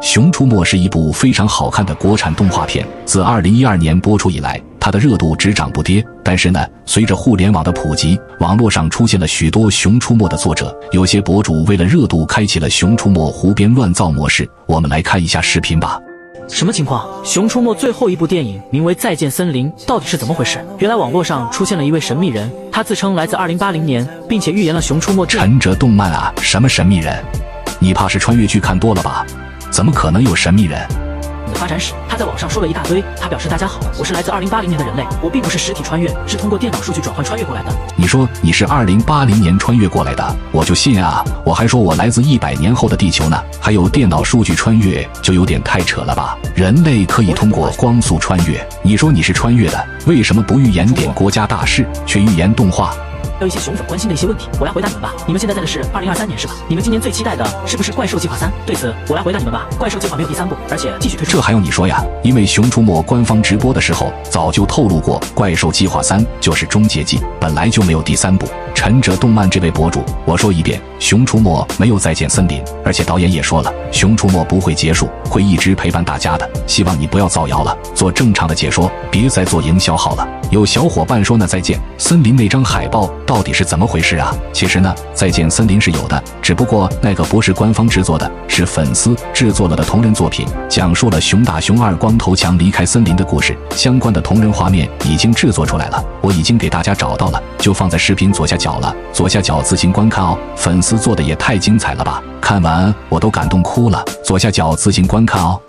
熊出没是一部非常好看的国产动画片，自2012年播出以来，它的热度只涨不跌。但是呢，随着互联网的普及，网络上出现了许多熊出没的作者，有些博主为了热度开启了熊出没胡编乱造模式。我们来看一下视频吧。什么情况？熊出没最后一部电影名为《再见森林》，到底是怎么回事？原来网络上出现了一位神秘人，他自称来自2080年，并且预言了熊出没这。陈哲动漫啊，什么神秘人？你怕是穿越剧看多了吧？怎么可能有神秘人？的发展史，他在网上说了一大堆。他表示：“大家好，我是来自2080年的人类，我并不是实体穿越，是通过电脑数据转换穿越过来的。”你说你是2080年穿越过来的，我就信啊！我还说我来自100年后的地球呢，还有电脑数据穿越，就有点太扯了吧？人类可以通过光速穿越，你说你是穿越的，为什么不预言点国家大事，却预言动画？还有一些熊粉关心的一些问题，我来回答你们吧。你们现在在的是2023年是吧？你们今年最期待的是不是怪兽计划3？对此，我来回答你们吧。怪兽计划没有第3部，而且继续推出。这还用你说呀？因为熊出没官方直播的时候早就透露过，怪兽计划3就是终结季，本来就没有第3部。陈哲动漫这位博主，我说一遍，熊出没没有再见森林，而且导演也说了，熊出没不会结束，会一直陪伴大家的。希望你不要造谣了，做正常的解说，别再做营销好了。有小伙伴说呢，再见森林那张海报到底是怎么回事啊？其实呢，再见森林是有的，只不过那个不是官方制作的，是粉丝制作了的同人作品，讲述了熊大熊2光头强离开森林的故事。相关的同人画面已经制作出来了，我已经给大家找到了，就放在视频左下角了，左下角自行观看哦。粉丝做的也太精彩了吧，看完我都感动哭了，左下角自行观看哦。